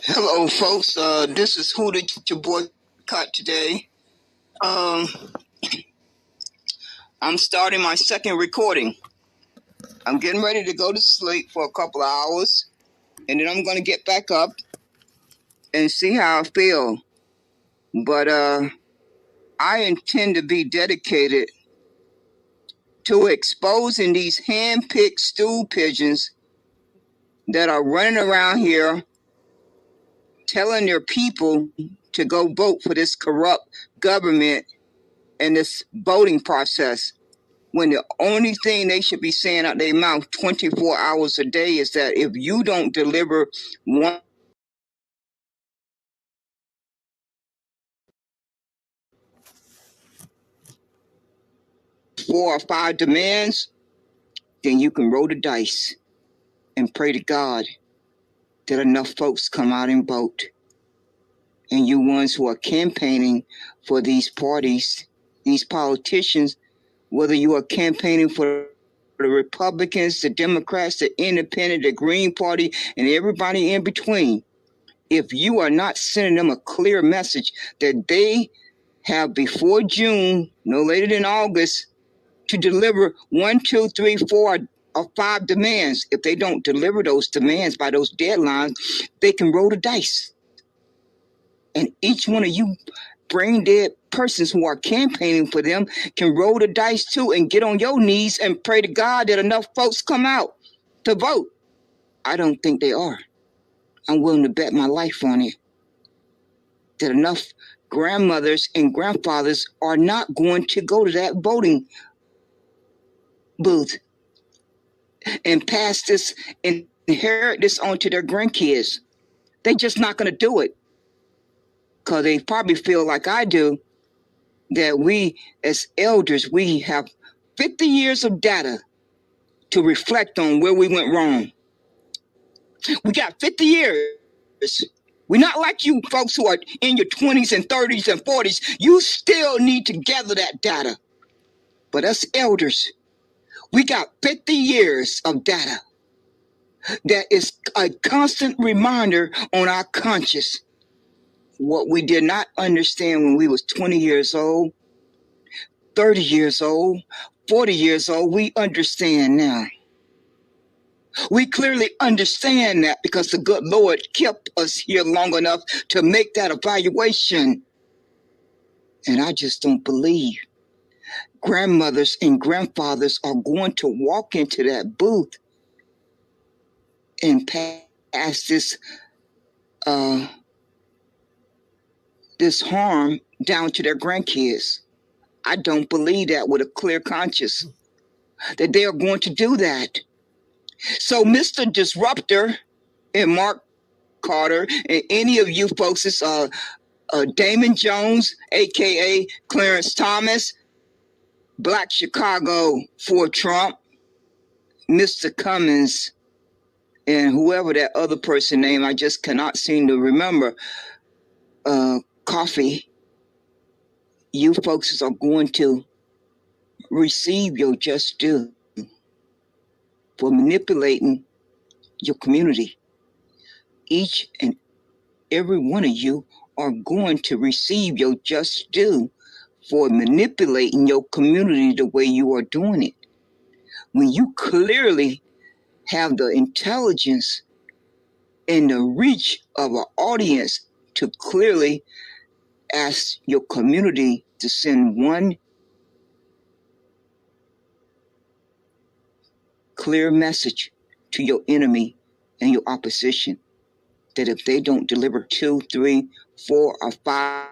Hello, folks. This is your Boycott today. I'm starting my second recording. I'm getting ready to go to sleep for a couple of hours, and then I'm going to get back up and see how I feel. But I intend to be dedicated to exposing these hand-picked stool pigeons that are running around here telling their people to go vote for this corrupt government and this voting process, when the only thing they should be saying out their mouth 24 hours a day is that if you don't deliver 4 or 5 demands, then you can roll the dice and pray to God that enough folks come out and vote. And you ones who are campaigning for these parties, these politicians, whether you are campaigning for the Republicans, the Democrats, the Independent, the Green Party, and everybody in between, if you are not sending them a clear message that they have before June, no later than August, to deliver 1, 2, 3, 4, or 5 demands. If they don't deliver those demands by those deadlines, they can roll the dice. And each one of you brain dead persons who are campaigning for them can roll the dice too and get on your knees and pray to God that enough folks come out to vote. I don't think they are. I'm willing to bet my life on it that enough grandmothers and grandfathers are not going to go to that voting booth and pass this and inherit this on to their grandkids. They're just not going to do it because they probably feel like I do, that we as elders, we have 50 years of data to reflect on where we went wrong. We got 50 years. We're not like you folks who are in your 20s and 30s and 40s. You still need to gather that data. But us elders, we got 50 years of data that is a constant reminder on our conscience. What we did not understand when we was 20 years old, 30 years old, 40 years old, we understand now. We clearly understand that because the good Lord kept us here long enough to make that evaluation. And I just don't believe grandmothers and grandfathers are going to walk into that booth and pass this harm down to their grandkids. I don't believe that with a clear conscience, that they are going to do that. So Mr. Disruptor and Mark Carter and any of you folks, it's Damon Jones, a.k.a. Clarence Thomas, Black Chicago for Trump, Mr. Cummins, and whoever that other person name, I just cannot seem to remember, Coffee, you folks are going to receive your just due for manipulating your community. Each and every one of you are going to receive your just due for manipulating your community the way you are doing it. When you clearly have the intelligence and the reach of an audience to clearly ask your community to send one clear message to your enemy and your opposition, that if they don't deliver 2, 3, 4, or 5,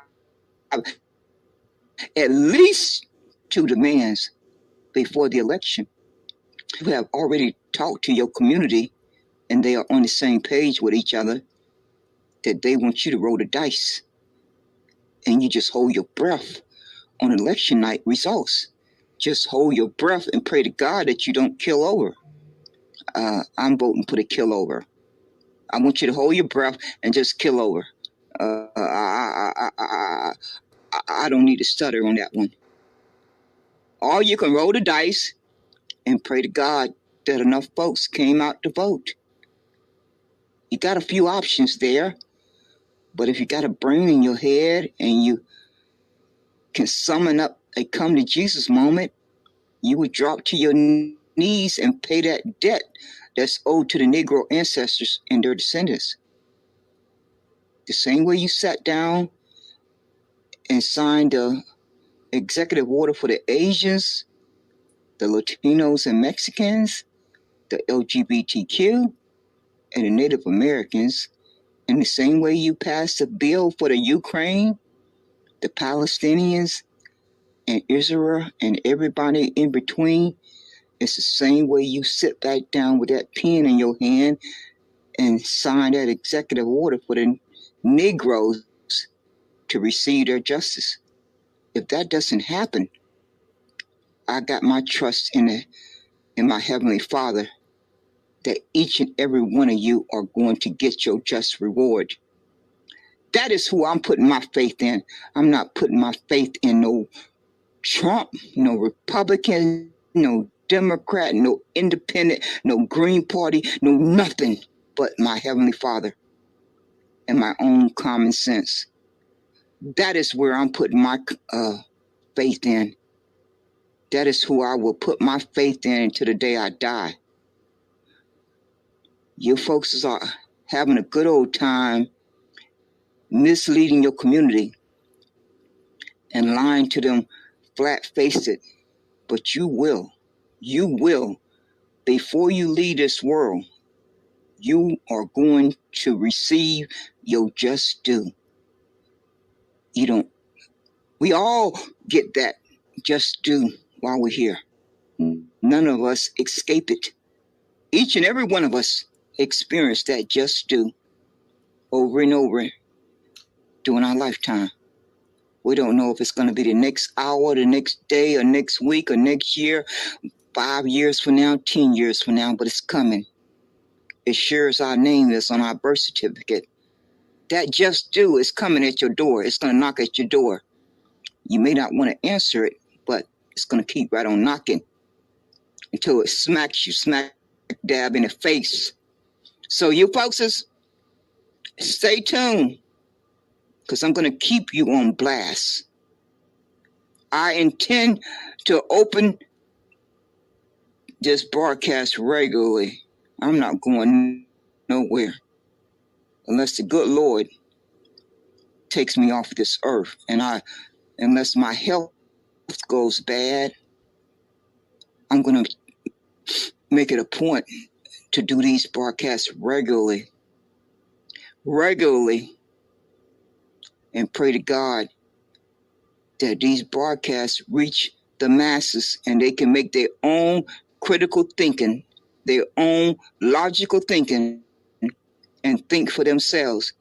at least 2 demands before the election, you have already talked to your community and they are on the same page with each other, that they want you to roll the dice. And you just hold your breath on election night results. Just hold your breath and pray to God that you don't kill over. I'm voting for the kill over. I want you to hold your breath and just kill over. I don't need to stutter on that one. Or you can roll the dice and pray to God that enough folks came out to vote. You got a few options there. But if you got a brain in your head and you can summon up a come to Jesus moment, you would drop to your knees and pay that debt that's owed to the Negro ancestors and their descendants. The same way you sat down and signed the executive order for the Asians, the Latinos and Mexicans, the LGBTQ, and the Native Americans, in the same way you passed a bill for the Ukraine, the Palestinians, and Israel, and everybody in between, it's the same way you sit back down with that pen in your hand and sign that executive order for the Negroes to receive their justice. If that doesn't happen, I got my trust in my Heavenly Father that each and every one of you are going to get your just reward. That is who I'm putting my faith in. I'm not putting my faith in no Trump, no Republican, no Democrat, no Independent, no Green Party, no nothing but my Heavenly Father and my own common sense. That is where I'm putting my faith in. That is who I will put my faith in until the day I die. You folks are having a good old time misleading your community and lying to them flat-faced, but you will, before you leave this world, you are going to receive your just due. We all get that just due while we're here. None of us escape it. Each and every one of us experience that just due over and over during our lifetime. We don't know if it's going to be the next hour, the next day, or next week, or next year, 5 years from now, 10 years from now, but it's coming. As sure as our name is on our birth certificate, that just due is coming at your door. It's going to knock at your door. You may not want to answer it, but it's going to keep right on knocking until it smacks you smack dab in the face. So you folks, stay tuned, because I'm going to keep you on blast. I intend to open this broadcast regularly. I'm not going nowhere unless the good Lord takes me off this earth, and unless my health goes bad, I'm going to make it a point to do these broadcasts regularly, and pray to God that these broadcasts reach the masses and they can make their own critical thinking, their own logical thinking, and think for themselves,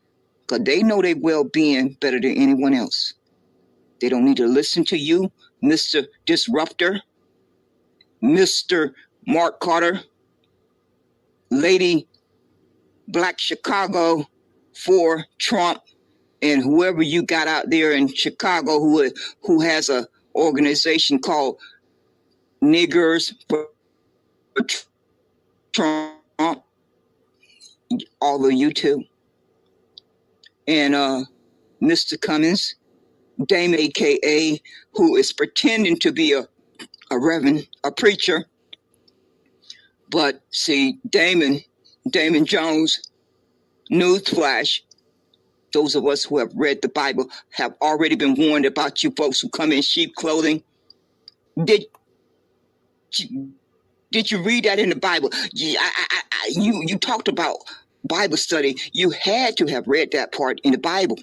because they know their well-being better than anyone else. They don't need to listen to you, Mr. Disruptor, Mr. Mark Carter, Lady Black Chicago for Trump, and whoever you got out there in Chicago who has a organization called Niggers for Trump, all of you too. And Mr. Cummins, Dame AKA, who is pretending to be a reverend, a preacher. But see, Damon Jones, newsflash, those of us who have read the Bible have already been warned about you folks who come in sheep clothing. Did you read that in the Bible? You talked about Bible study. You had to have read that part in the Bible.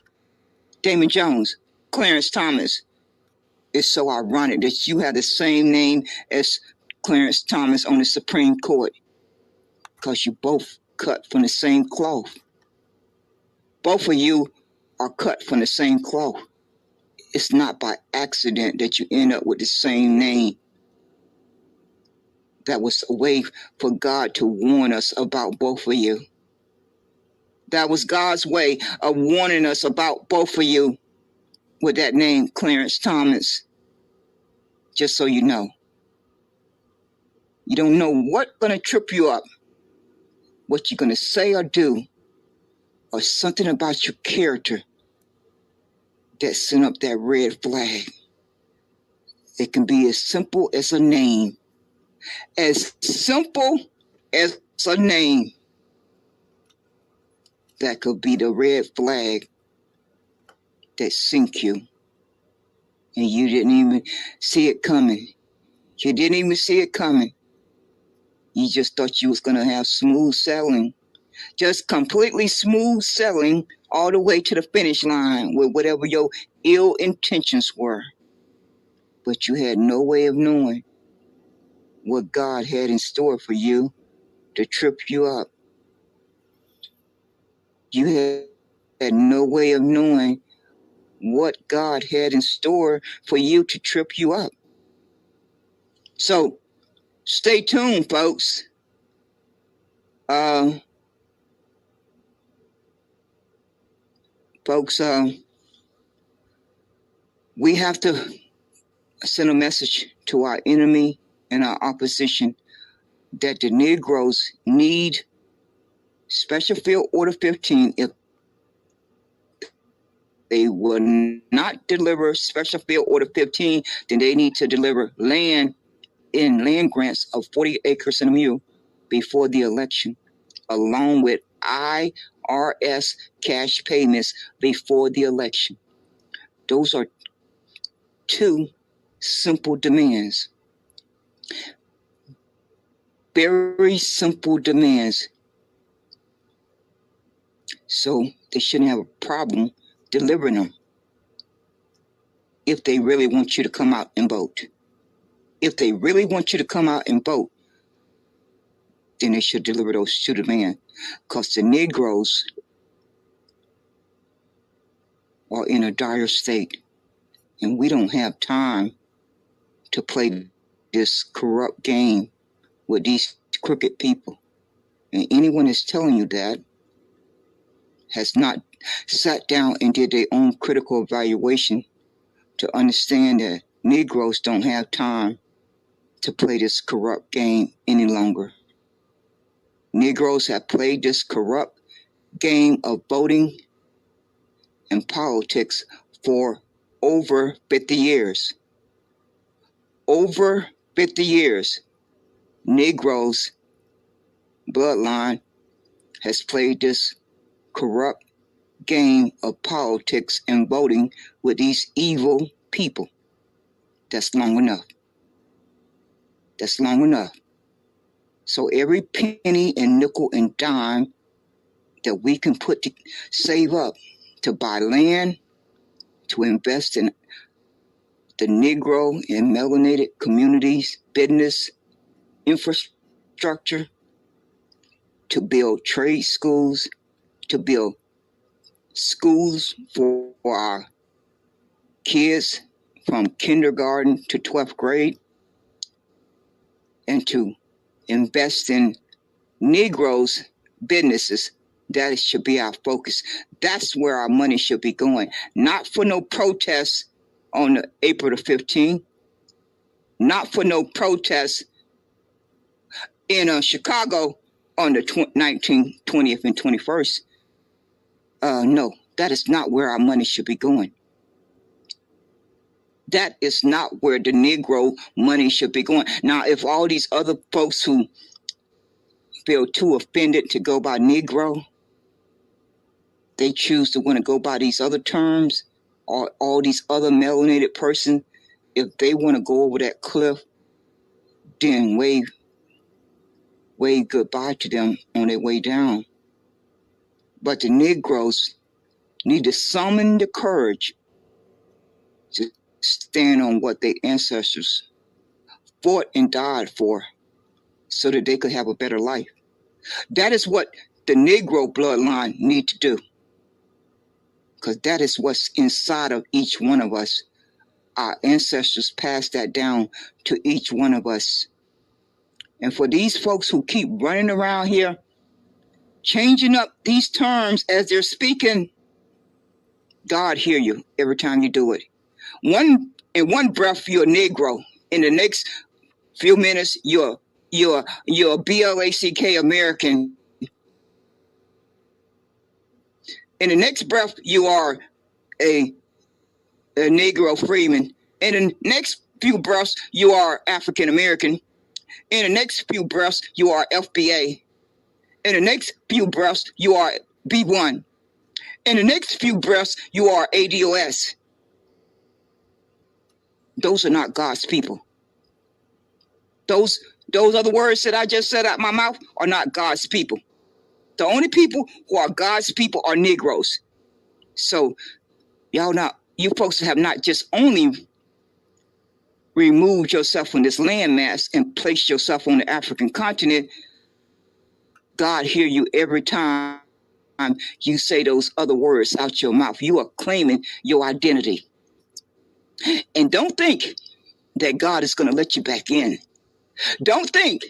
Damon Jones, Clarence Thomas. It's so ironic that you have the same name as Clarence Thomas on the Supreme Court, because you both cut from the same cloth. Both of you are cut from the same cloth. It's not by accident that you end up with the same name. That was a way for God to warn us about both of you. That was God's way of warning us about both of you with that name, Clarence Thomas. Just so you know. You don't know what's going to trip you up, what you're going to say or do, or something about your character that sent up that red flag. It can be as simple as a name. As simple as a name. That could be the red flag that sink you. And you didn't even see it coming. You didn't even see it coming. You just thought you was going to have smooth sailing. Just completely smooth sailing all the way to the finish line with whatever your ill intentions were. But you had no way of knowing what God had in store for you to trip you up. You had no way of knowing what God had in store for you to trip you up. So stay tuned, folks. Folks, we have to send a message to our enemy and our opposition that the Negroes need Special Field Order 15. If they will not deliver Special Field Order 15, then they need to deliver land grants of 40 acres and a mule before the election, along with IRS cash payments before the election. Those are two simple demands. Very simple demands. So they shouldn't have a problem delivering them if they really want you to come out and vote. If they really want you to come out and vote, then they should deliver those two demands. Because the Negroes are in a dire state, and we don't have time to play this corrupt game with these crooked people. And anyone that's telling you that has not sat down and did their own critical evaluation to understand that Negroes don't have time to play this corrupt game any longer. Negroes have played this corrupt game of voting and politics for over 50 years. Over 50 years, Negroes' bloodline has played this corrupt game of politics and voting with these evil people. That's long enough. That's long enough. So every penny and nickel and dime that we can save up to buy land, to invest in the Negro and melanated communities, business, infrastructure, to build trade schools, to build schools for our kids from kindergarten to 12th grade, and to invest in Negroes' businesses. That should be our focus. That's where our money should be going. Not for no protests on April the 15th. Not for no protests in Chicago on the 19th, 20th, and 21st. No, that is not where our money should be going. That is not where the Negro money should be going. Now, if all these other folks who feel too offended to go by Negro, they choose to want to go by these other terms, or all these other melanated persons, if they want to go over that cliff, then wave goodbye to them on their way down. But the Negroes need to summon the courage to stand on what their ancestors fought and died for so that they could have a better life. That is what the Negro bloodline need to do, because that is what's inside of each one of us. Our ancestors passed that down to each one of us. And for these folks who keep running around here, changing up these terms as they're speaking, God hear you every time you do it. In one breath, you're a Negro. In the next few minutes, you're Blk American. In the next breath, you are a a Negro freeman. In the next few breaths, you are African American. In the next few breaths, you are FBA. In the next few breaths, you are B1. In the next few breaths, you are ADOS. Those are not God's people. Those other words that I just said out my mouth are not God's people. The only people who are God's people are Negroes. So you folks have not just only removed yourself from this landmass and placed yourself on the African continent. God hear you every time you say those other words out your mouth. You are claiming your identity. And don't think that God is going to let you back in. Don't think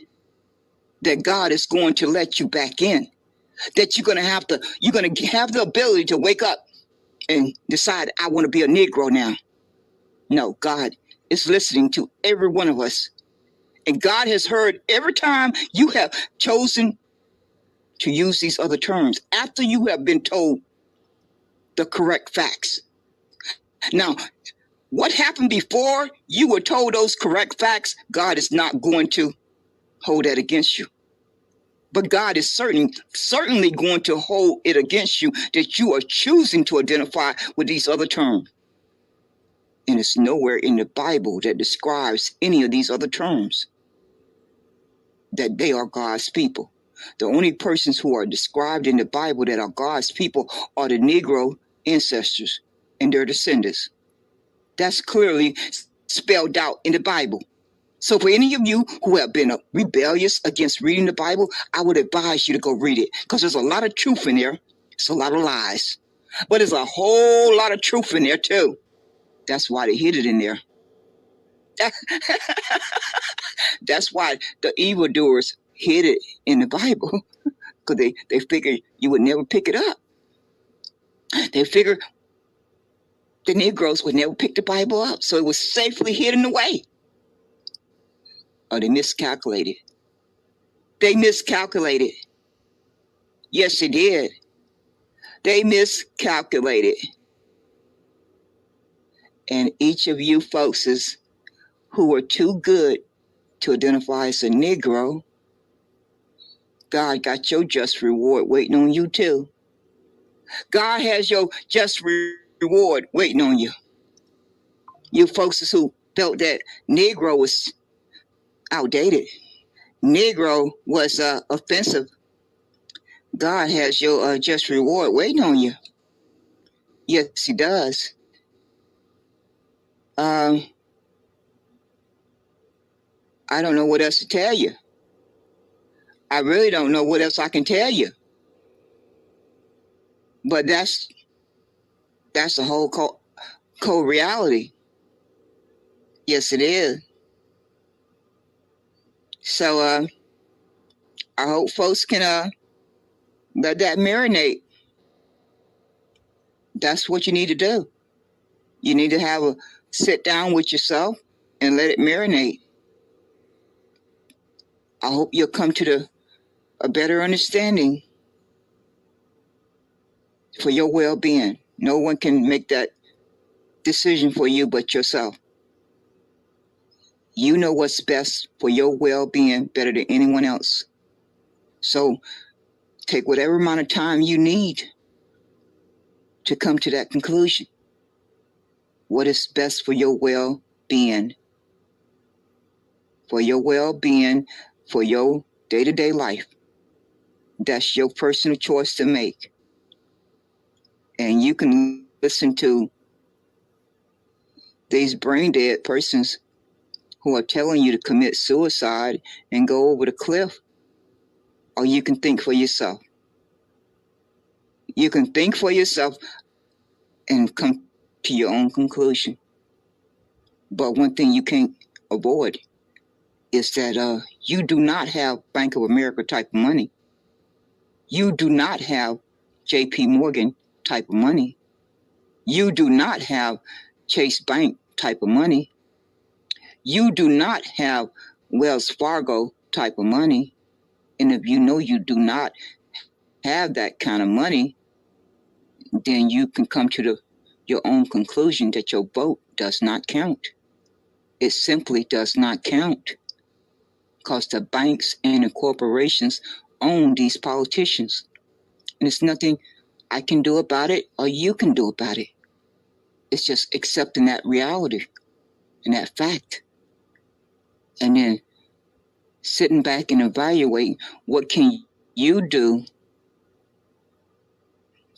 that God is going to let you back in. That you're going to have the ability to wake up and decide, I want to be a Negro now. No, God is listening to every one of us. And God has heard every time you have chosen to use these other terms after you have been told the correct facts. Now, what happened before you were told those correct facts, God is not going to hold that against you. But God is certainly going to hold it against you that you are choosing to identify with these other terms. And it's nowhere in the Bible that describes any of these other terms that they are God's people. The only persons who are described in the Bible that are God's people are the Negro ancestors and their descendants. That's clearly spelled out in the Bible. So for any of you who have been rebellious against reading the Bible, I would advise you to go read it because there's a lot of truth in there. It's a lot of lies. But there's a whole lot of truth in there too. That's why they hid it in there. That's why the evildoers hid it in the Bible because they figured you would never pick it up. They figured the Negroes would never pick the Bible up, so it was safely hidden away. Oh, they miscalculated. They miscalculated. Yes, they did. They miscalculated. And each of you folks who are too good to identify as a Negro, God got your just reward waiting on you too. God has your just reward waiting on you. You folks who felt that Negro was outdated, Negro was offensive, God has your just reward waiting on you. Yes, he does. I don't know what else to tell you. I really don't know what else I can tell you. But that's the whole cold reality. Yes, it is. So I hope folks can let that marinate. That's what you need to do. You need to have a sit down with yourself and let it marinate. I hope you'll come to a better understanding for your well-being. No one can make that decision for you but yourself. You know what's best for your well-being better than anyone else. So take whatever amount of time you need to come to that conclusion. What is best for your well-being? For your well-being, for your day-to-day life. That's your personal choice to make. And you can listen to these brain-dead persons who are telling you to commit suicide and go over the cliff. Or you can think for yourself. You can think for yourself and come to your own conclusion. But one thing you can't avoid is that you do not have Bank of America type of money. You do not have JP Morgan type of money. You do not have Chase Bank type of money. You do not have Wells Fargo type of money. And if you know you do not have that kind of money, then you can come to the your own conclusion that your vote does not count. It simply does not count because the banks and the corporations own these politicians. And there's nothing I can do about it or you can do about it. It's just accepting that reality and that fact. And then sitting back and evaluating what can you do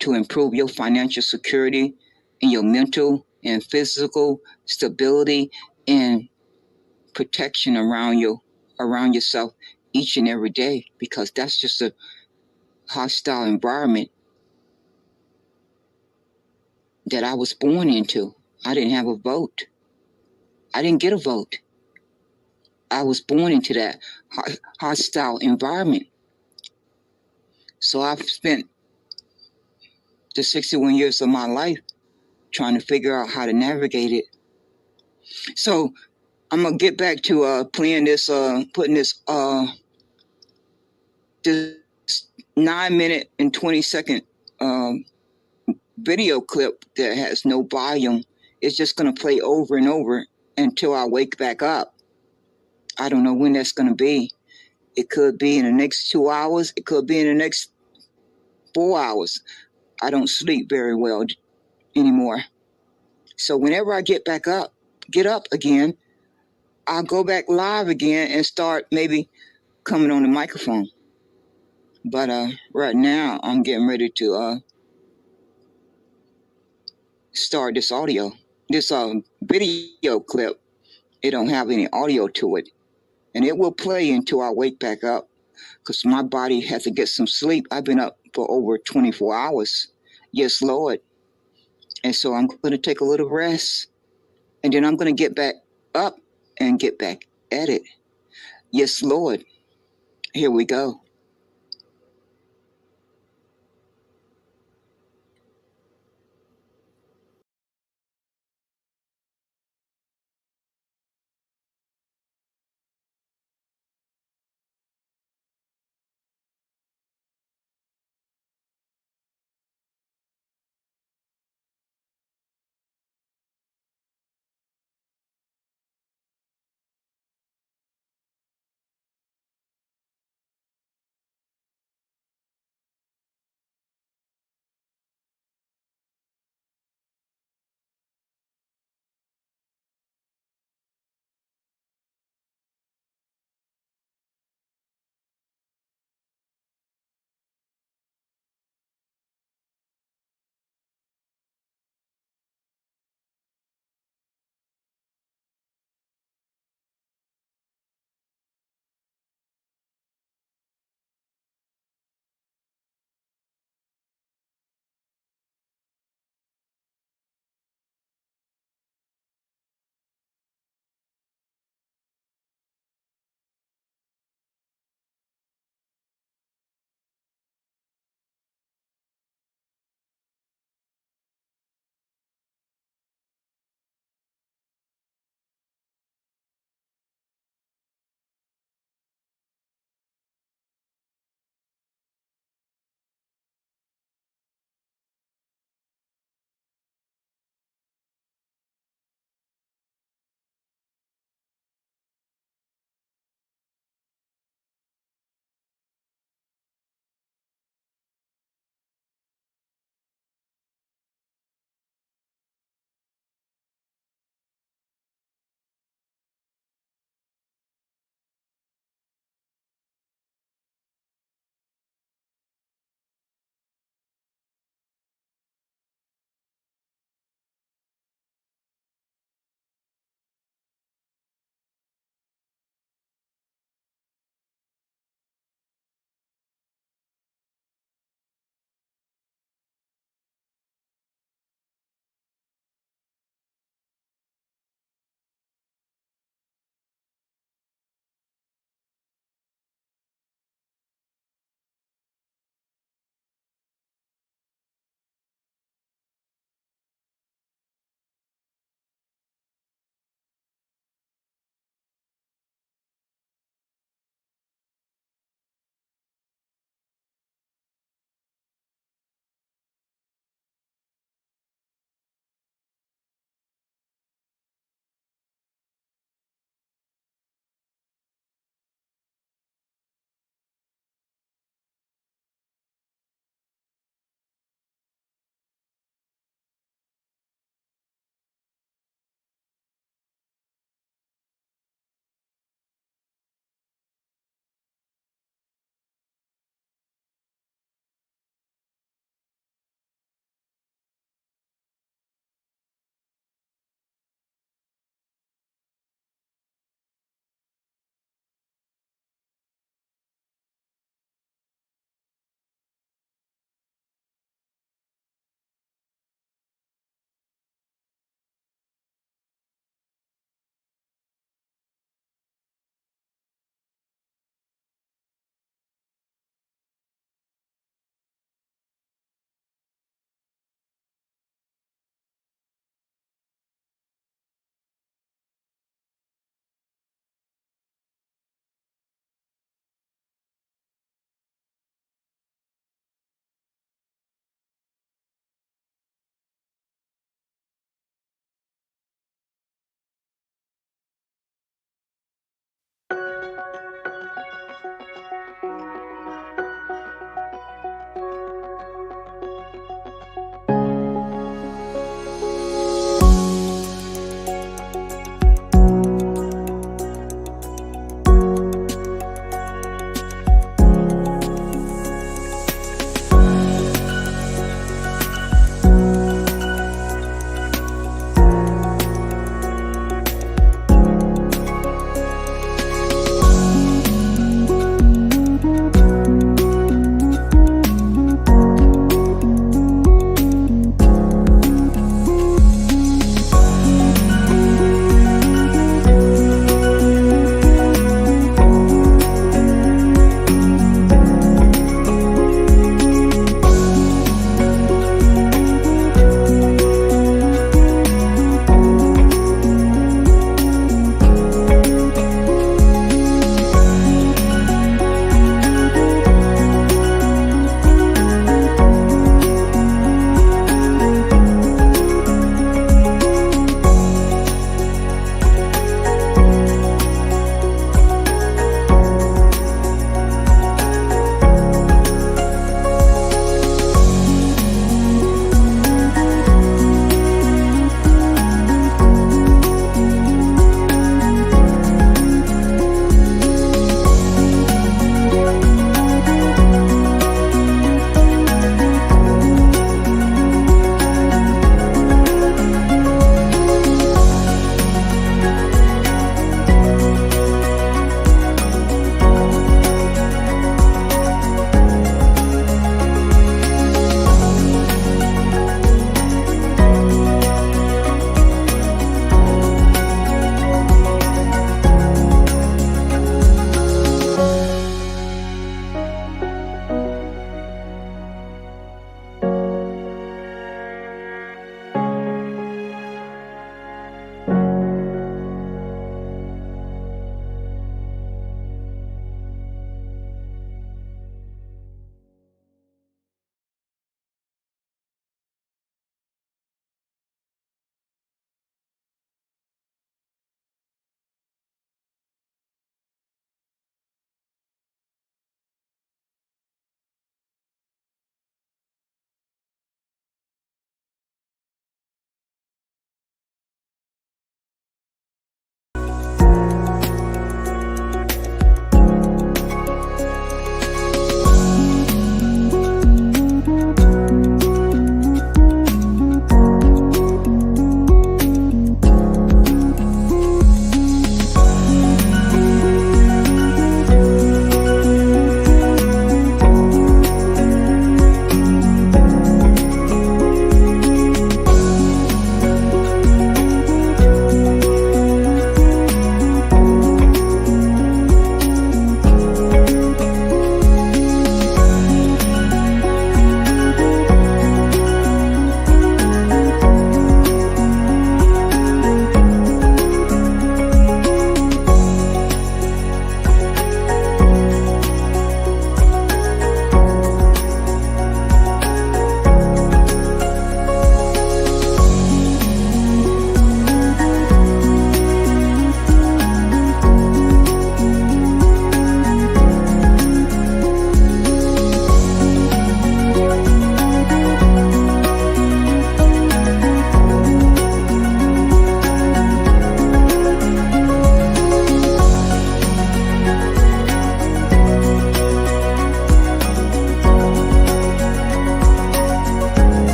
to improve your financial security and your mental and physical stability and protection around yourself each and every day, because that's just a hostile environment that I was born into. I didn't have a vote. I didn't get a vote. I was born into that hostile environment. So I've spent the 61 years of my life trying to figure out how to navigate it. So I'm gonna get back to playing this, putting this 9-minute and 20-second video clip that has no volume. It's just gonna play over and over until I wake back up. I don't know when that's gonna be. It could be in the next 2 hours. It could be in the next 4 hours. I don't sleep very well anymore. So whenever I get up again, I'll go back live again and start maybe coming on the microphone. But right now I'm getting ready to start this video clip. It don't have any audio to it, and it will play until I wake back up, because my body has to get some sleep. I've been up for over 24 hours. Yes, Lord. And so I'm going to take a little rest, and then I'm going to get back up and get back at it. Yes, Lord. Here we go.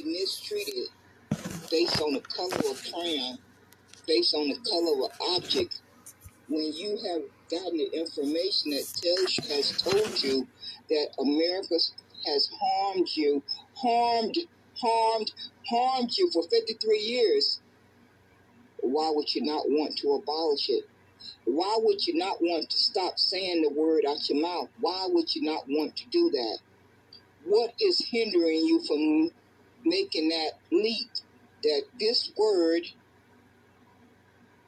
mistreated based on the color of crayon, based on the color of object, when you have gotten the information that has told you that America has harmed you for 53 years, why would you not want to abolish it? Why would you not want to stop saying the word out your mouth? Why would you not want to do that? What is hindering you from making that leap? That this word,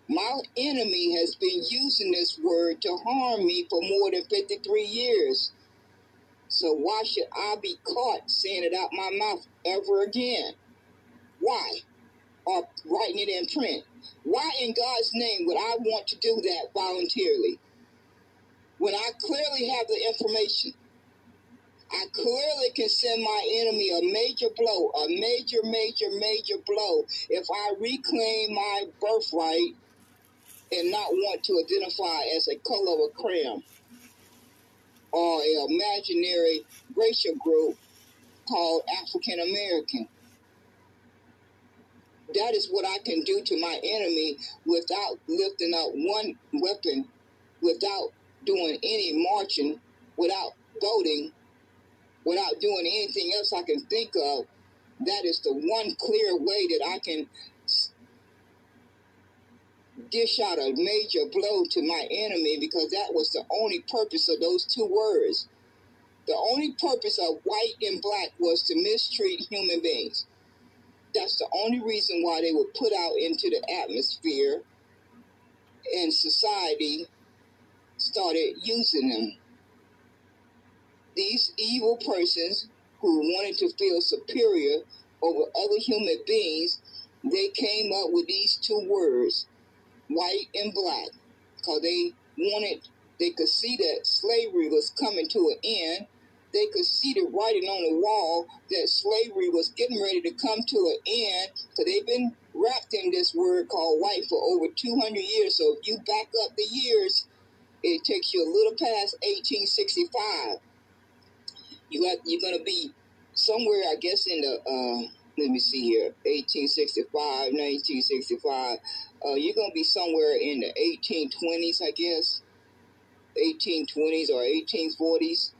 my enemy has been using this word to harm me for more than 53 years. So why should I be caught saying it out my mouth ever again? Why? Or writing it in print? Why in God's name would I want to do that voluntarily? When I clearly have the information, I clearly can send my enemy a major blow, a major blow, if I reclaim my birthright and not want to identify as a color of a crayon or an imaginary racial group called African American. That is what I can do to my enemy without lifting up one weapon, without doing any marching, without voting, without doing anything else I can think of. That is the one clear way that I can dish out a major blow to my enemy, because that was the only purpose of those two words. The only purpose of white and black was to mistreat human beings. That's the only reason why they were put out into the atmosphere, and society started using them. These evil persons who wanted to feel superior over other human beings, they came up with these two words, white and black, because they could see that slavery was coming to an end. They could see the writing on the wall that slavery was getting ready to come to an end, because they've been wrapped in this word called white for over 200 years. So if you back up the years, it takes you a little past 1865. You're going to be somewhere, I guess, in the, let me see here, 1865, 1965. You're going to be somewhere in the 1820s, I guess, 1820s or 1840s.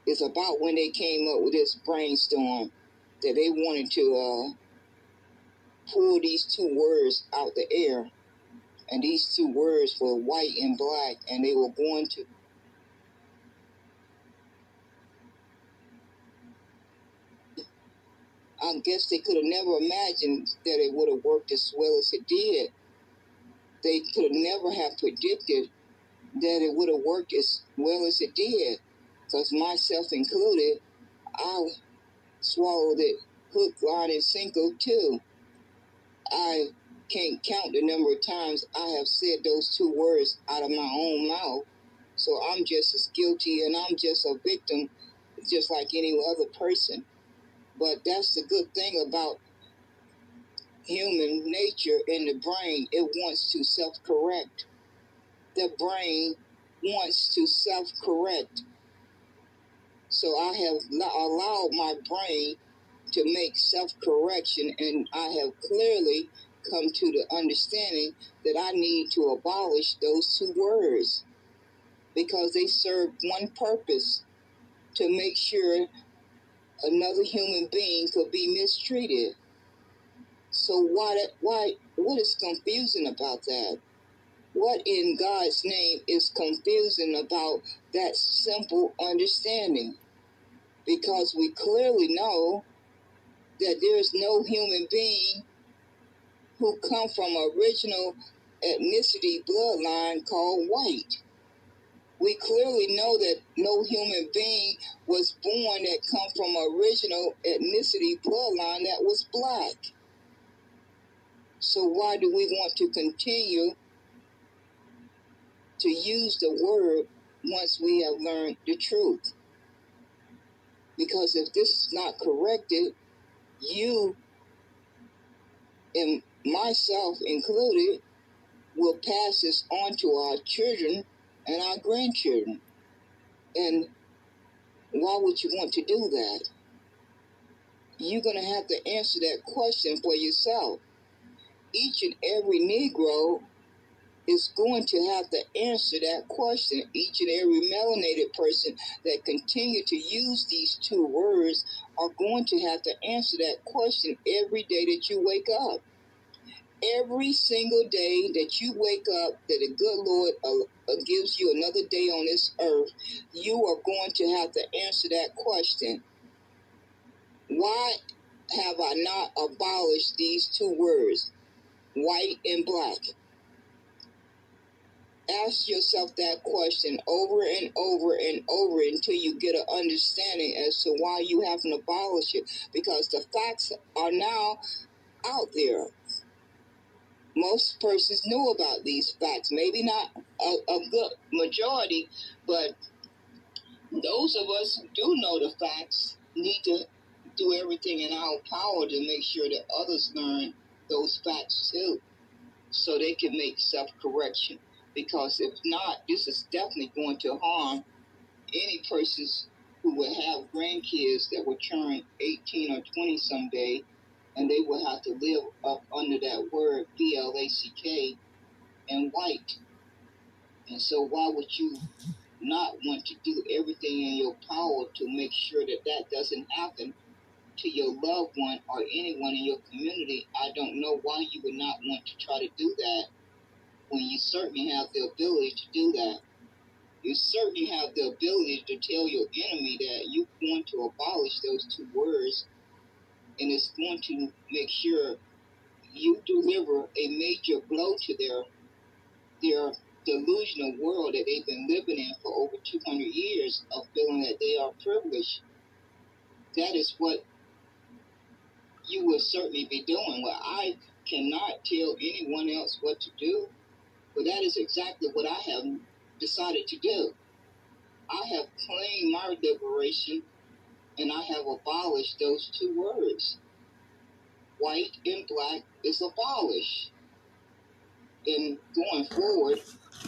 It's about when they came up with this brainstorm that they wanted to pull these two words out the air. And these two words were white and black, and they were going to I guess they could have never imagined that it would have worked as well as it did. They could have never have predicted that it would have worked as well as it did. Because myself included, I swallowed it hook, line, and sinker too. I can't count the number of times I have said those two words out of my own mouth. So I'm just as guilty, and I'm just a victim, just like any other person. But that's the good thing about human nature in the brain. It wants to self-correct. The brain wants to self-correct. So I have allowed my brain to make self-correction, and I have clearly come to the understanding that I need to abolish those two words, because they serve one purpose: to make sure another human being could be mistreated. So what is confusing about that? What in God's name is confusing about that simple understanding? Because we clearly know that there is no human being who come from original ethnicity bloodline called white. We clearly know that no human being was born that come from original ethnicity bloodline that was black. So why do we want to continue to use the word once we have learned the truth? Because if this is not corrected, you and myself included will pass this on to our children and our grandchildren. And why would you want to do that? you're going to have to answer that question for yourself. Each and every Negro is going to have to answer that question. Each and every melanated person that continue to use these two words are going to have to answer that question every day that you wake up. Every single day that you wake up, that the good Lord gives you another day on this earth, you are going to have to answer that question. Why have I not abolished these two words, white and black? Ask yourself that question over and over and over until you get an understanding as to why you haven't abolished it. Because the facts are now out there. Most persons know about these facts. Maybe not a good majority, but those of us who do know the facts need to do everything in our power to make sure that others learn those facts too, so they can make self-correction. Because if not, this is definitely going to harm any persons who will have grandkids that will turn 18 or 20 someday, and they will have to live up under that word BLACK and white. And so why would you not want to do everything in your power to make sure that that doesn't happen to your loved one or anyone in your community? I don't know why you would not want to try to do that when you certainly have the ability to do that. You certainly have the ability to tell your enemy that you're going to abolish those two words, and it's going to make sure you deliver a major blow to their delusional world that they've been living in for over 200 years of feeling that they are privileged. That is what you will certainly be doing. Well, I cannot tell anyone else what to do, but that is exactly what I have decided to do. I have claimed my liberation, and I have abolished those two words. White and black is abolished. And going forward,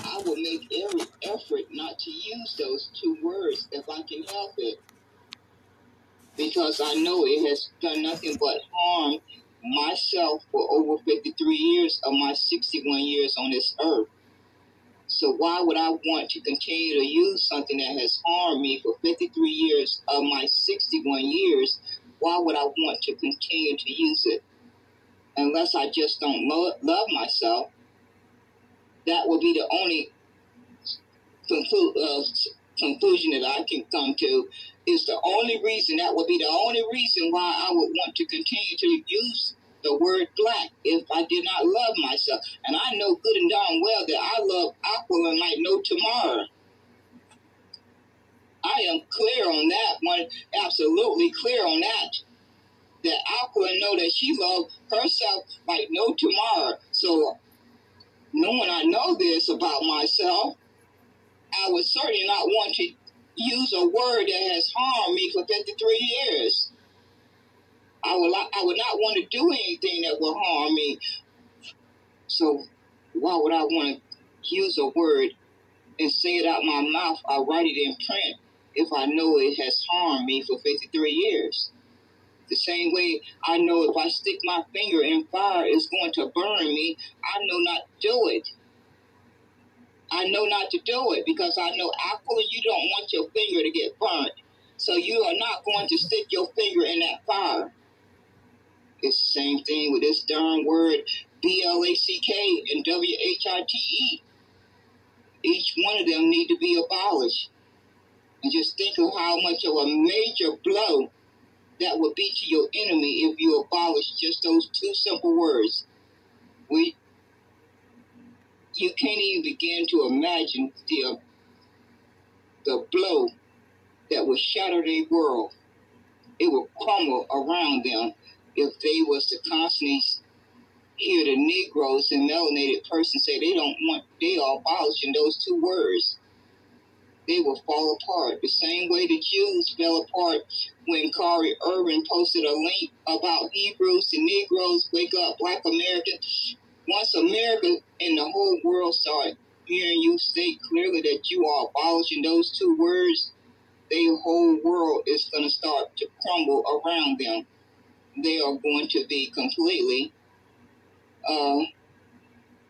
I will make every effort not to use those two words if I can help it. Because I know it has done nothing but harm myself for over 53 years of my 61 years on this earth. So why would I want to continue to use something that has harmed me for 53 years of my 61 years? Why would I want to continue to use it? Unless I just don't love myself. That would be the only conclusion that I can come to. Is the only reason, that would be the only reason why I would want to continue to use the word black if I did not love myself. And I know good and darn well that I love Aquila like no tomorrow. I am clear on that one, absolutely clear on that. That Aquila know that she loves herself like no tomorrow. So knowing I know this about myself, I would certainly not want to use a word that has harmed me for 53 years. I would not want to do anything that will harm me. So why would I want to use a word and say it out my mouth or write it in print if I know it has harmed me for 53 years? The same way I know if I stick my finger in fire, it's going to burn me. I know not to do it. I know not to do it because I know, Aquila, you don't want your finger to get burnt. So you are not going to stick your finger in that fire. It's the same thing with this darn word BLACK and WHITE. Each one of them need to be abolished. And just think of how much of a major blow that would be to your enemy if you abolish just those two simple words. You can't even begin to imagine the blow that would shatter their world. It would crumble around them if they was to constantly hear the Negroes and melanated persons say they are abolishing those two words. They will fall apart. The same way the Jews fell apart when Kari Irvin posted a link about Hebrews to Negroes, Wake Up, Blk American. Once America and the whole world start hearing you state clearly that you are abolishing those two words, their whole world is going to start to crumble around them. they are going to be completely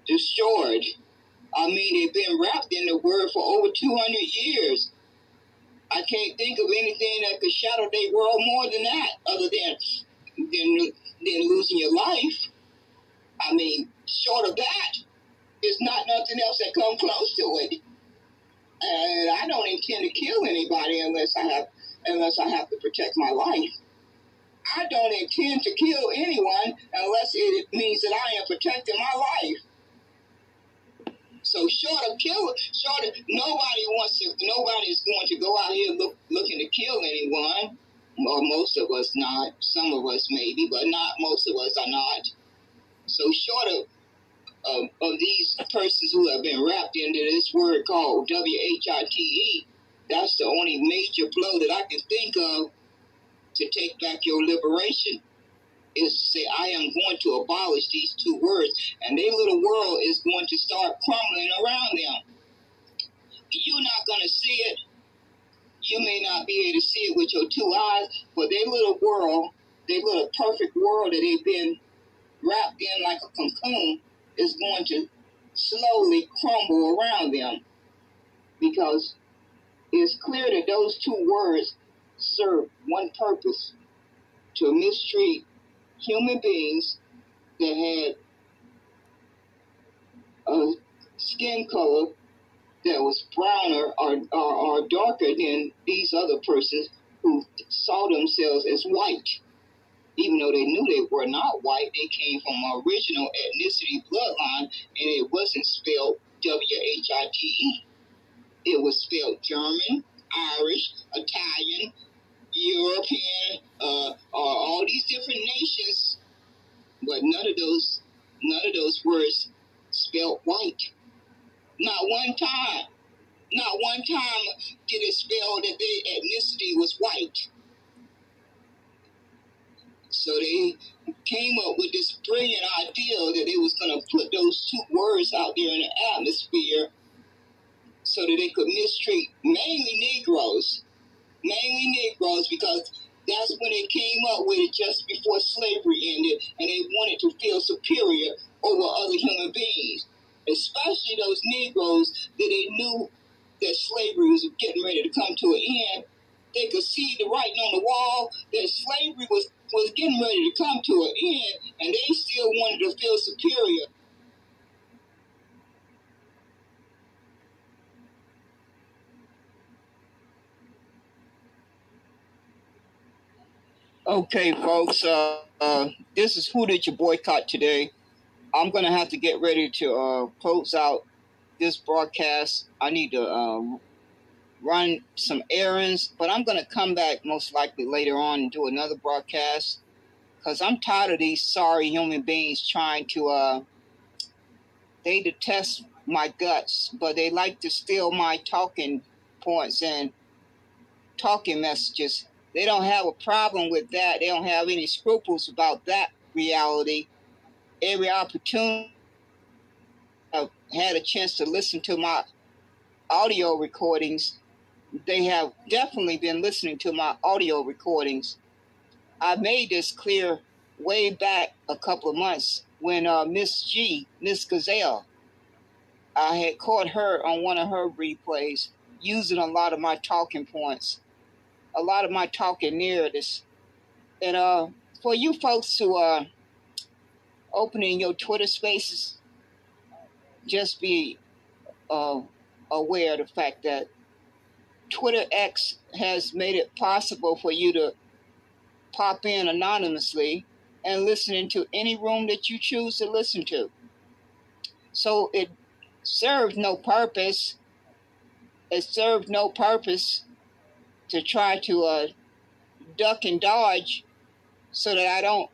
destroyed. I mean, they've been wrapped in the word for over 200 years. I can't think of anything that could shadow their world more than that, other than losing your life. I mean, short of that, there's not nothing else that comes close to it. And I don't intend to kill anybody unless I have to protect my life. I don't intend to kill anyone unless it means that I am protecting my life. So nobody's going to go out here looking to kill anyone. Or most of us not. Some of us maybe, but not most of us are not. So short of these persons who have been wrapped into this word called WHITE, that's the only major blow that I can think of to take back your liberation, is to say, I am going to abolish these two words, and their little world is going to start crumbling around them. You're not going to see it. You may not be able to see it with your two eyes, but their little world, their little perfect world that they've been wrapped in like a cocoon, is going to slowly crumble around them, because it's clear that those two words serve one purpose: to mistreat human beings that had a skin color that was browner or darker than these other persons who saw themselves as white. Even though they knew they were not white, they came from an original ethnicity bloodline, and it wasn't spelled WHITE. It was spelled German, Irish, Italian, European, all these different nations, but none of those words spelled white. Not one time. Not one time did it spell that their ethnicity was white. So they came up with this brilliant idea that they was going to put those two words out there in the atmosphere so that they could mistreat mainly Negroes, because that's when they came up with it just before slavery ended, and they wanted to feel superior over other human beings, especially those Negroes that they knew that slavery was getting ready to come to an end. They could see the writing on the wall that slavery was getting ready to come to an end, and they still wanted to feel superior. Okay, folks, this is Who Did You Boycott today? I'm going to have to get ready to close out this broadcast. I need to run some errands, but I'm going to come back most likely later on and do another broadcast, because I'm tired of these sorry human beings trying to, they detest my guts, but they like to steal my talking points and talking messages. They don't have a problem with that. They don't have any scruples about that reality. Every opportunity I've had a chance to listen to my audio recordings, they have definitely been listening to my audio recordings. I made this clear way back a couple of months when Miss Gazelle, I had caught her on one of her replays using a lot of my talking points, a lot of my talking narratives. And for you folks who are opening your Twitter spaces, just be aware of the fact that Twitter X has made it possible for you to pop in anonymously and listen into any room that you choose to listen to. So it served no purpose. It served no purpose to try to duck and dodge so that I don't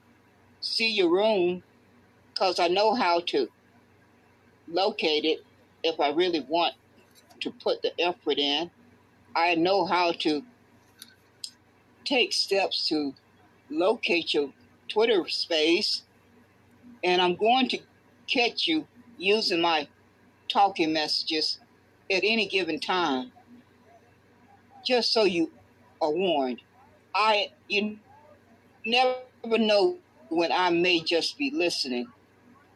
see your room, because I know how to locate it if I really want to put the effort in. I know how to take steps to locate your Twitter space, and I'm going to catch you using my talking messages at any given time, just so you are warned. You never know when I may just be listening,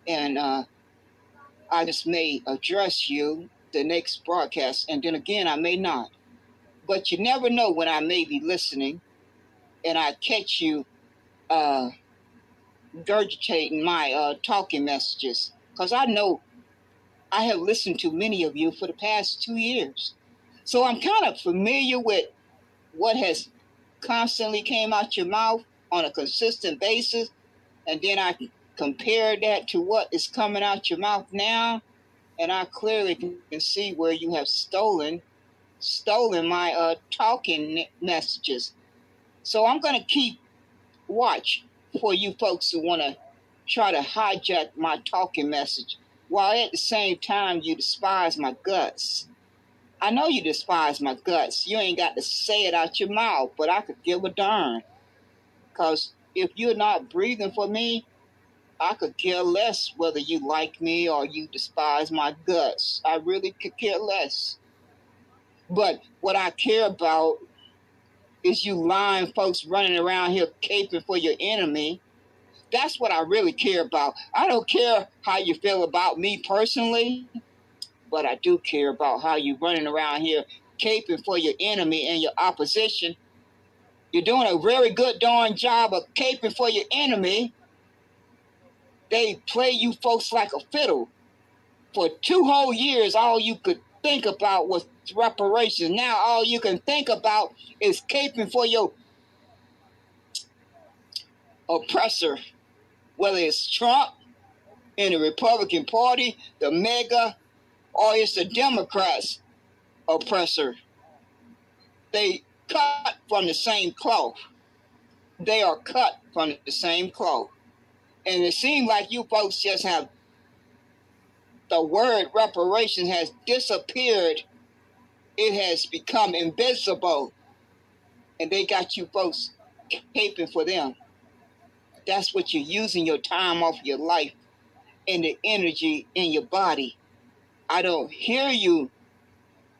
and I just may address you the next broadcast, and then again I may not. But you never know when I may be listening, and I catch you regurgitating my talking messages, because I know I have listened to many of you for the past 2 years, so I'm kind of familiar with what has constantly came out your mouth on a consistent basis, and then I compare that to what is coming out your mouth now, and I clearly can see where you have stolen my talking messages. So I'm going to keep watch for you folks who want to try to hijack my talking message, while at the same time you despise my guts. I know you despise my guts. You ain't got to say it out your mouth, but I could give a darn. Because if you're not breathing for me, I could care less whether you like me or you despise my guts. I really could care less. But what I care about is you lying folks running around here caping for your enemy. That's what I really care about. I don't care how you feel about me personally, but I do care about how you running around here caping for your enemy and your opposition. You're doing a very good darn job of caping for your enemy. They play you folks like a fiddle. For 2 whole years, all you could think about was reparations. Now all you can think about is caping for your oppressor, whether it's Trump in the Republican Party, the MAGA, or it's the Democrats oppressor. They cut from the same cloth. They are cut from the same cloth. And it seems like you folks just have, the word reparations has disappeared. It has become invisible. And they got you folks caping for them. That's what you're using your time off your life and the energy in your body. I don't hear you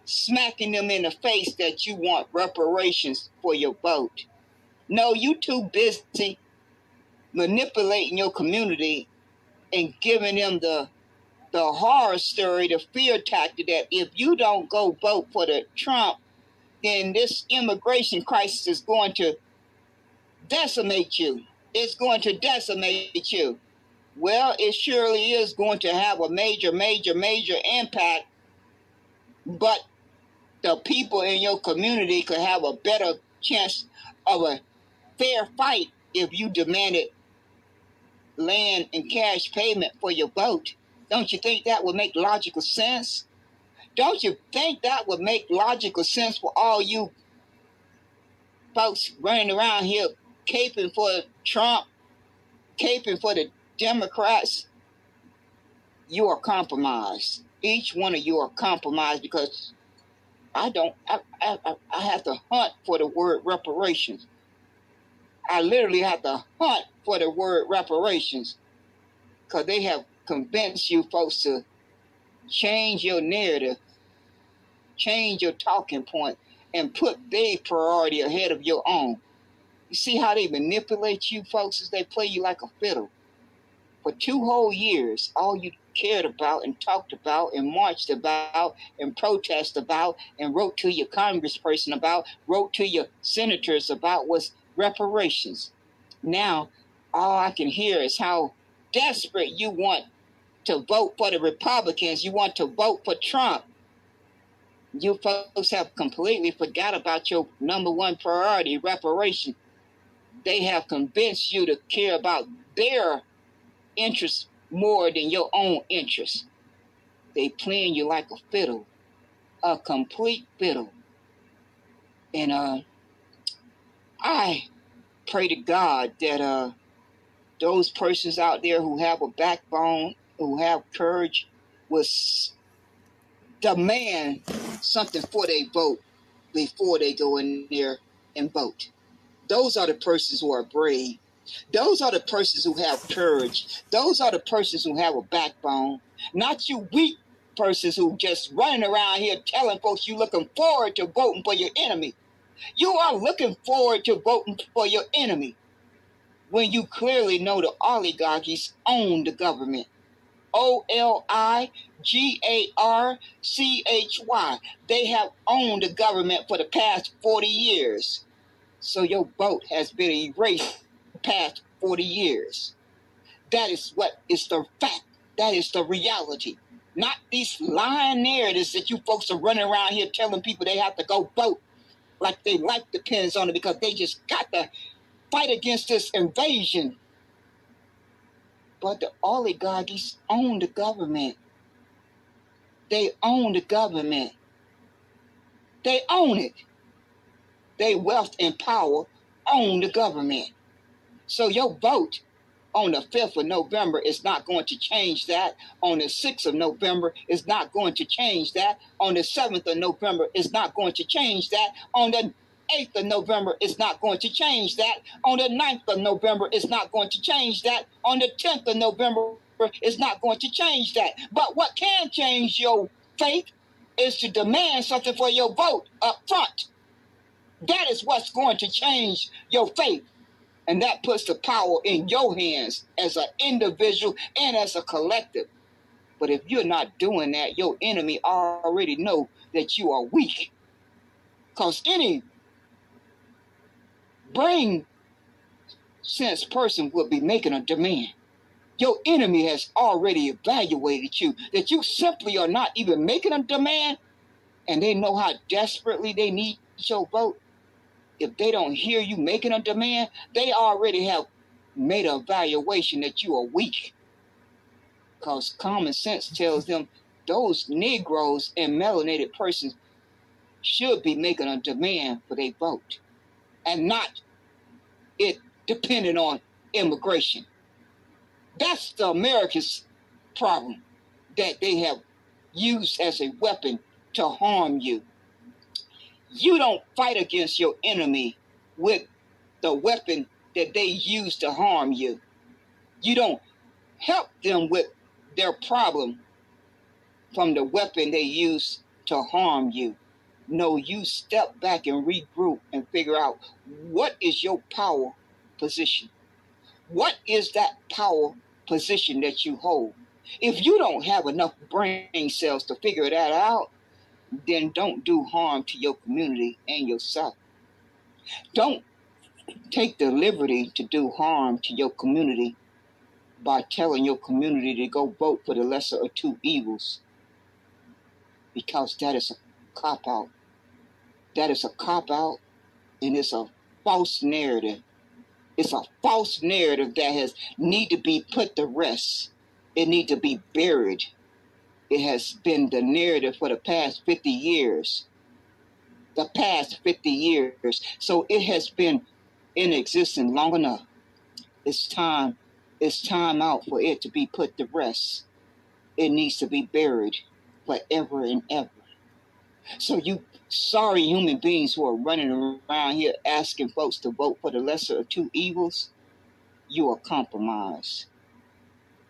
smacking them in the face that you want reparations for your vote. No, you too busy manipulating your community and giving them the horror story, the fear tactic that if you don't go vote for the Trump, then this immigration crisis is going to decimate you. It's going to decimate you. Well, it surely is going to have a major impact, but the people in your community could have a better chance of a fair fight if you demanded land and cash payment for your vote. Don't you think that would make logical sense? Don't you think that would make logical sense for all you folks running around here caping for Trump, caping for the Democrats? You are compromised. Each one of you are compromised, because I have to hunt for the word reparations. I literally have to hunt for the word reparations, because they have convinced you folks to change your narrative, change your talking point, and put their priority ahead of your own. You see how they manipulate you folks as they play you like a fiddle? For 2 whole years, all you cared about and talked about and marched about and protested about and wrote to your congressperson about, wrote to your senators about was reparations. Now, all I can hear is how desperate you want to vote for the Republicans. You want to vote for Trump. You folks have completely forgot about your number one priority, reparation. They have convinced you to care about their interests more than your own interests. They playing you like a fiddle, a complete fiddle. And I pray to God that those persons out there who have a backbone, who have courage, will demand something for their vote before they go in there and vote. Those are the persons who are brave. Those are the persons who have courage. Those are the persons who have a backbone. Not you weak persons who just running around here telling folks you looking forward to voting for your enemy. You are looking forward to voting for your enemy. when you clearly know the oligarchies own the government. Oligarchy. They have owned the government for the past 40 years. So your vote has been erased the past 40 years. That is what is the fact. That is the reality. Not these lying narratives that you folks are running around here telling people they have to go vote like their life depends on it because they just got to fight against this invasion. But the oligarchies own the government. They own the government. They own it. They wealth and power own the government. So your vote on the 5th of November is not going to change that. On the 6th of November is not going to change that. On the 7th of November is not going to change that. On the 8th of November is not going to change that. On the 9th of November is not going to change that. On the 10th of November is not going to change that. But what can change your faith is to demand something for your vote up front. That is what's going to change your faith. And that puts the power in your hands as an individual and as a collective. But if you're not doing that, your enemy already know that you are weak. Because any brain sense person will be making a demand. Your enemy has already evaluated you, that you simply are not even making a demand, and they know how desperately they need your vote. If they don't hear you making a demand, they already have made an evaluation that you are weak. Because common sense tells them those Negroes and melanated persons should be making a demand for their vote, and not it depending on immigration. That's the America's problem, that they have used as a weapon to harm you. You don't fight against your enemy with the weapon that they use to harm you. You don't help them with their problem from the weapon they use to harm you. No, you step back and regroup and figure out what is your power position. What is that power position that you hold? If you don't have enough brain cells to figure that out, then don't do harm to your community and yourself. Don't take the liberty to do harm to your community by telling your community to go vote for the lesser of two evils, because that is a cop-out. That is a cop-out, and it's a false narrative. It's a false narrative that has need to be put to rest. It need to be buried. It has been the narrative for the past 50 years. The past 50 years. So it has been in existence long enough. It's time out for it to be put to rest. It needs to be buried forever and ever. So you sorry human beings who are running around here asking folks to vote for the lesser of two evils, you are compromised.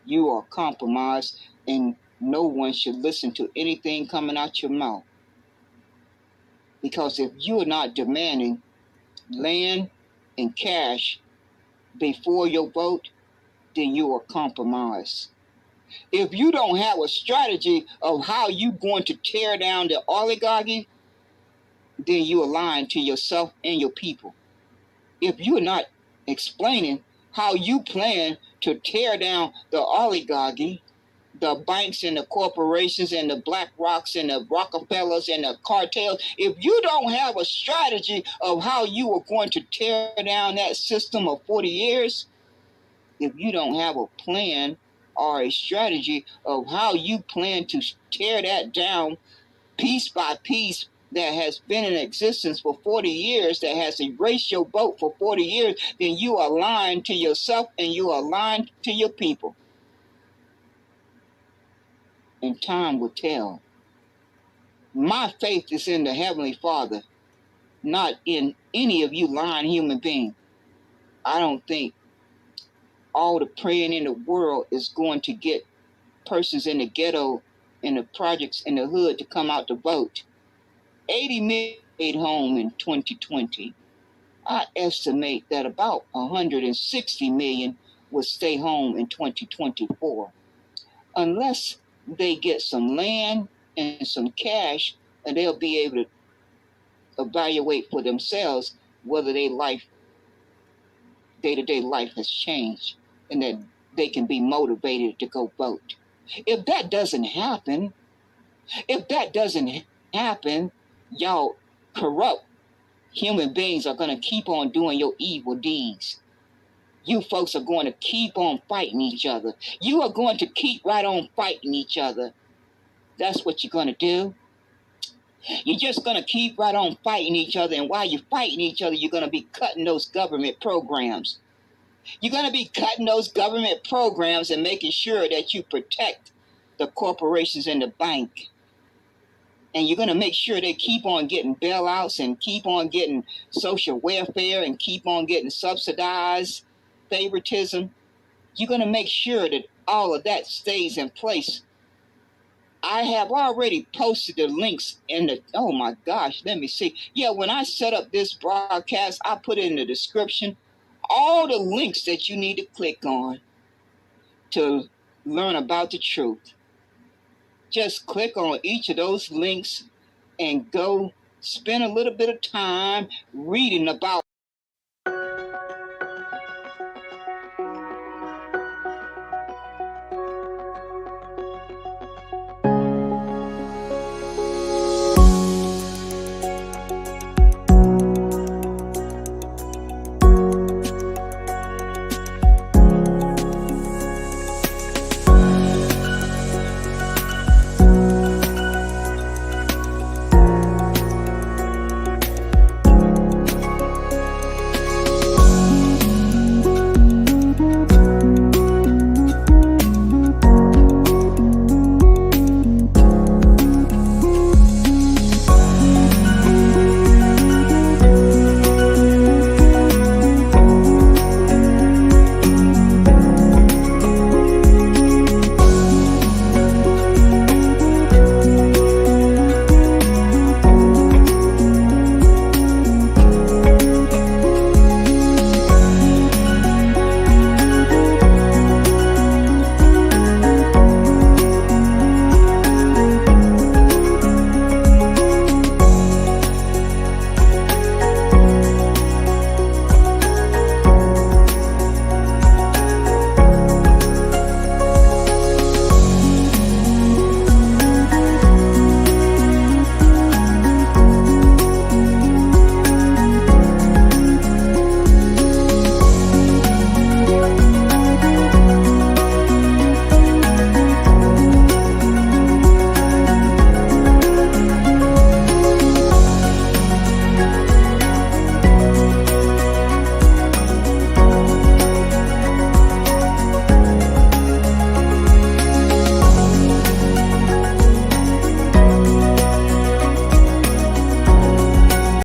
You are compromised, and no one should listen to anything coming out your mouth. Because if you are not demanding land and cash before your vote, then you are compromised. If you don't have a strategy of how you're going to tear down the oligarchy, then you are lying to yourself and your people. If you're not explaining how you plan to tear down the oligarchy, the banks and the corporations and the Black Rocks and the Rockefellers and the cartels, if you don't have a strategy of how you are going to tear down that system of 40 years, if you don't have a plan or a strategy of how you plan to tear that down piece by piece that has been in existence for 40 years, that has erased your vote for 40 years, then you are lying to yourself and you are lying to your people. And time will tell. My faith is in the Heavenly Father, not in any of you lying human beings. I don't think all the praying in the world is going to get persons in the ghetto, in the projects, in the hood to come out to vote. 80 million stayed home in 2020. I estimate that about 160 million will stay home in 2024. Unless they get some land and some cash, and they'll be able to evaluate for themselves whether their life, day-to-day life has changed and that they can be motivated to go vote. If that doesn't happen, y'all corrupt human beings are going to keep on doing your evil deeds. You folks are going to keep on fighting each other. You are going to keep right on fighting each other. That's what you're going to do. You're just going to keep right on fighting each other. And while you're fighting each other, you're going to be cutting those government programs. You're going to be cutting those government programs and making sure that you protect the corporations and the bank. And you're going to make sure they keep on getting bailouts and keep on getting social welfare and keep on getting subsidized favoritism. You're going to make sure that all of that stays in place. I have already posted the links in the, oh my gosh, let me see. Yeah, when I set up this broadcast, I put in the description all the links that you need to click on to learn about the truth. Just click on each of those links and go spend a little bit of time reading about